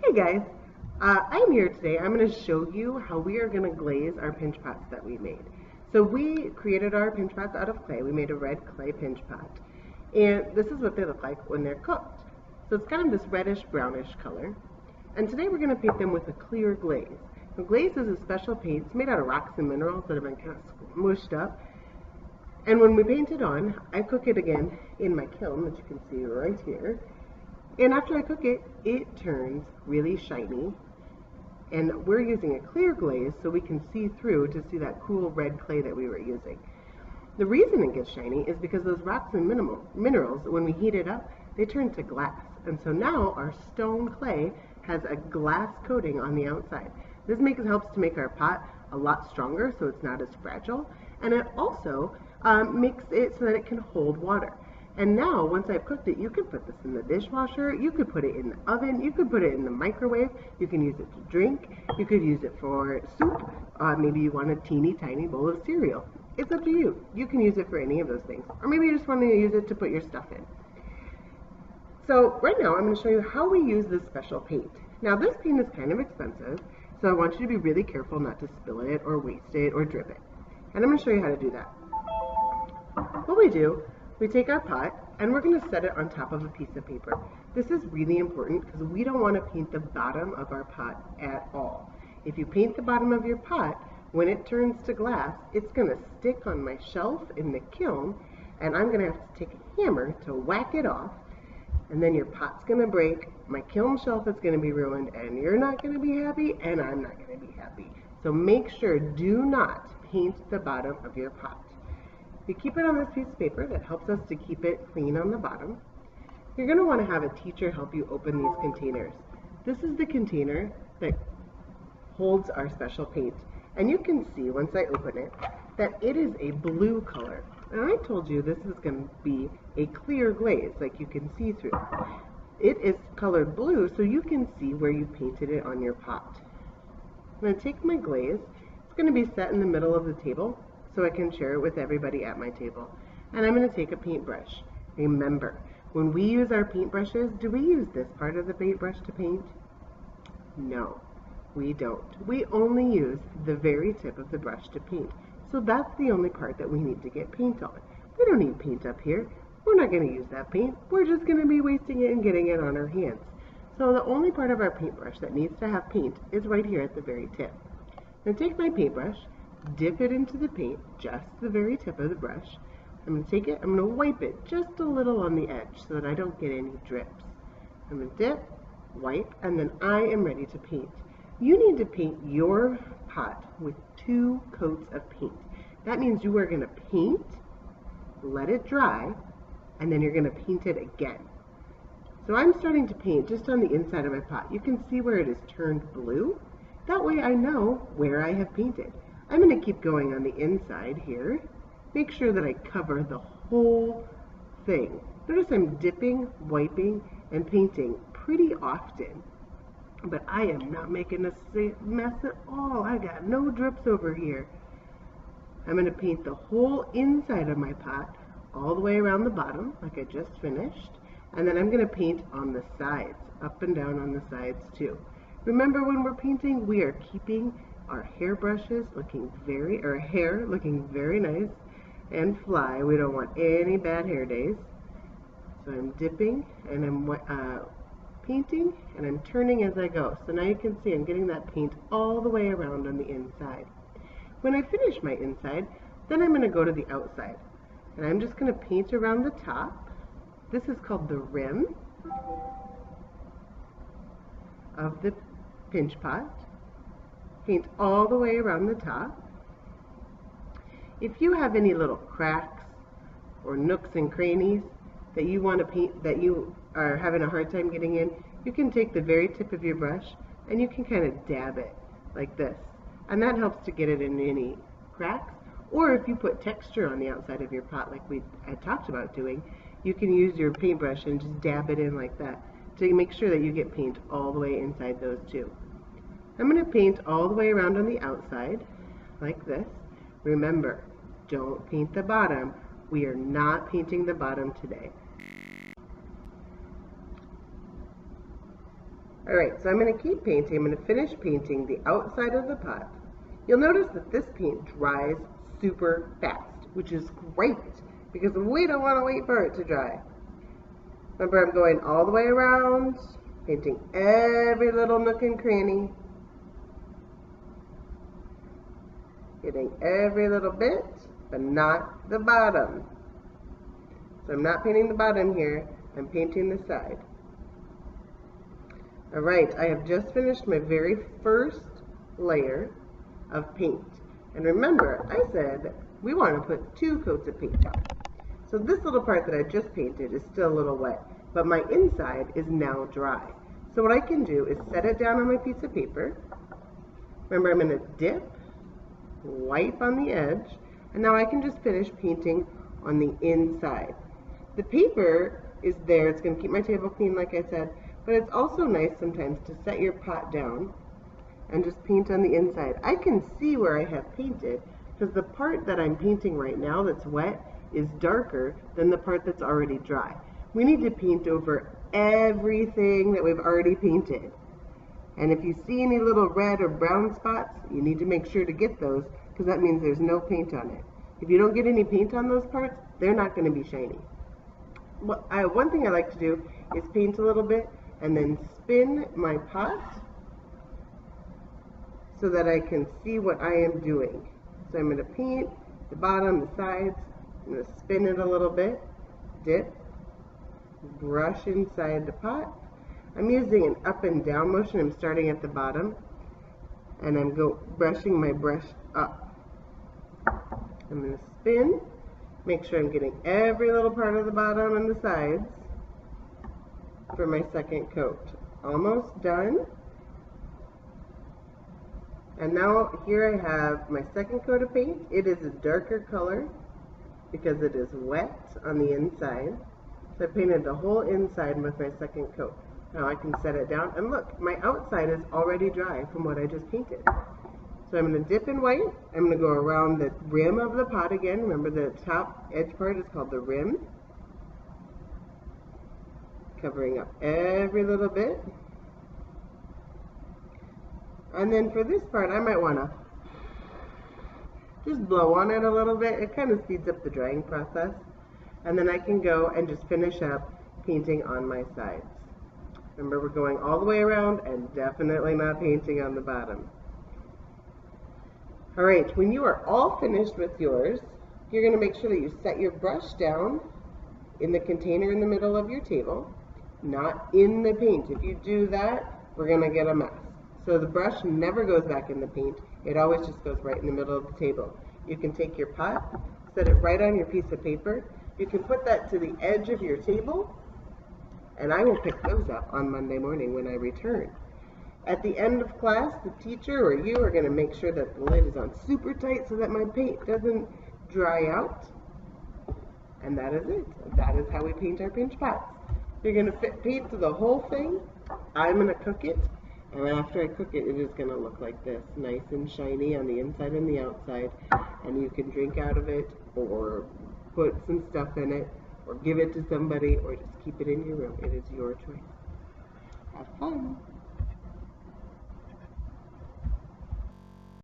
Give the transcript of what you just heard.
Hey guys, I'm here today. I'm going to show you how we are going to glaze our pinch pots that we made. So we created our pinch pots out of clay. We made a red clay pinch pot. And this is what they look like when they're cooked. So it's kind of this reddish brownish color. And today we're going to paint them with a clear glaze. The glaze is a special paint. It's made out of rocks and minerals that have been kind of smushed up. And when we paint it on, I cook it again in my kiln that you can see right here. And after I cook it, it turns really shiny. And we're using a clear glaze so we can see through to see that cool red clay that we were using. The reason it gets shiny is because those rocks and minerals, when we heat it up, they turn to glass. And so now our stone clay has a glass coating on the outside. This helps to make our pot a lot stronger so it's not as fragile. And it also makes it so that it can hold water. And now, once I've cooked it, you can put this in the dishwasher, you could put it in the oven, you could put it in the microwave, you can use it to drink, you could use it for soup, maybe you want a teeny tiny bowl of cereal. It's up to you. You can use it for any of those things. Or maybe you just want to use it to put your stuff in. So right now, I'm going to show you how we use this special paint. Now this paint is kind of expensive, so I want you to be really careful not to spill it or waste it or drip it. And I'm going to show you how to do that. What we do, we take our pot and we're going to set it on top of a piece of paper. This is really important because we don't want to paint the bottom of our pot at all. If you paint the bottom of your pot, when it turns to glass, it's going to stick on my shelf in the kiln, and I'm going to have to take a hammer to whack it off, and then your pot's going to break, my kiln shelf is going to be ruined, and you're not going to be happy, and I'm not going to be happy. So make sure, do not paint the bottom of your pot. You keep it on this piece of paper that helps us to keep it clean on the bottom. You're going to want to have a teacher help you open these containers. This is the container that holds our special paint. And you can see, once I open it, that it is a blue color. And I told you this is going to be a clear glaze, like you can see through. It is colored blue, so you can see where you painted it on your pot. I'm going to take my glaze. It's going to be set in the middle of the table, so I can share it with everybody at my table. And I'm going to take a paintbrush. Remember, when we use our paintbrushes, do we use this part of the paintbrush to paint? No, we don't. We only use the very tip of the brush to paint. So that's the only part that we need to get paint on. We don't need paint up here. We're not going to use that paint. We're just going to be wasting it and getting it on our hands. So the only part of our paintbrush that needs to have paint is right here at the very tip. Now take my paintbrush, dip it into the paint, just the very tip of the brush. I'm going to take it, I'm going to wipe it just a little on the edge so that I don't get any drips. I'm going to dip, wipe, and then I am ready to paint. You need to paint your pot with 2 coats of paint. That means you are going to paint, let it dry, and then you're going to paint it again. So I'm starting to paint just on the inside of my pot. You can see where it is turned blue. That way I know where I have painted. I'm going to keep going on the inside here. Make sure that I cover the whole thing. Notice I'm dipping, wiping, and painting pretty often. But I am not making a mess at all. I got no drips over here. I'm going to paint the whole inside of my pot all the way around the bottom, like I just finished. And then I'm going to paint on the sides, up and down on the sides too. Remember, when we're painting, we are keeping our hairbrushes looking hair looking very nice and fly. We don't want any bad hair days. So I'm dipping and I'm painting and I'm turning as I go. So now you can see I'm getting that paint all the way around on the inside. When I finish my inside, then I'm going to go to the outside. And I'm just going to paint around the top. This is called the rim of the pinch pot. Paint all the way around the top. If you have any little cracks or nooks and crannies that you want to paint, that you are having a hard time getting in, you can take the very tip of your brush and you can kind of dab it like this. And that helps to get it in any cracks. Or if you put texture on the outside of your pot like I talked about doing, you can use your paintbrush and just dab it in like that to make sure that you get paint all the way inside those two. I'm going to paint all the way around on the outside like this. Remember, don't paint the bottom. We are not painting the bottom today. Alright, so I'm going to keep painting. I'm going to finish painting the outside of the pot. You'll notice that this paint dries super fast, which is great because we don't want to wait for it to dry. Remember, I'm going all the way around, painting every little nook and cranny, hitting every little bit, but not the bottom. So I'm not painting the bottom here, I'm painting the side. Alright, I have just finished my very first layer of paint. And remember, I said we want to put 2 coats of paint on. So this little part that I just painted is still a little wet, but my inside is now dry. So what I can do is set it down on my piece of paper. Remember, I'm going to dip, wipe on the edge, and now I can just finish painting on the inside. The paper is there, it's going to keep my table clean like I said, but it's also nice sometimes to set your pot down and just paint on the inside. I can see where I have painted because the part that I'm painting right now that's wet is darker than the part that's already dry. We need to paint over everything that we've already painted. And if you see any little red or brown spots, you need to make sure to get those because that means there's no paint on it. If you don't get any paint on those parts, they're not going to be shiny. One thing I like to do is paint a little bit and then spin my pot so that I can see what I am doing. So I'm going to paint the bottom, the sides. I'm going to spin it a little bit, dip, brush inside the pot. I'm using an up and down motion. I'm starting at the bottom and I'm brushing my brush up. I'm going to spin, make sure I'm getting every little part of the bottom and the sides for my second coat. Almost done. And now here I have my second coat of paint. It is a darker color because it is wet on the inside. So I painted the whole inside with my second coat. Now I can set it down and look, my outside is already dry from what I just painted. So I'm going to dip in white. I'm going to go around the rim of the pot again. Remember the top edge part is called the rim. Covering up every little bit. And then for this part, I might want to just blow on it a little bit. It kind of speeds up the drying process. And then I can go and just finish up painting on my sides. Remember, we're going all the way around and definitely not painting on the bottom. All right, when you are all finished with yours, you're going to make sure that you set your brush down in the container in the middle of your table, not in the paint. If you do that, we're going to get a mess. So the brush never goes back in the paint. It always just goes right in the middle of the table. You can take your pot, set it right on your piece of paper. You can put that to the edge of your table, and I will pick those up on Monday morning when I return. At the end of class, the teacher or you are going to make sure that the lid is on super tight so that my paint doesn't dry out. And that is it. That is how we paint our pinch pots. You're going to paint the whole thing. I'm going to cook it. And after I cook it, it is going to look like this, nice and shiny on the inside and the outside. And you can drink out of it or put some stuff in it or give it to somebody or just keep it in your room. It is your choice. Have fun.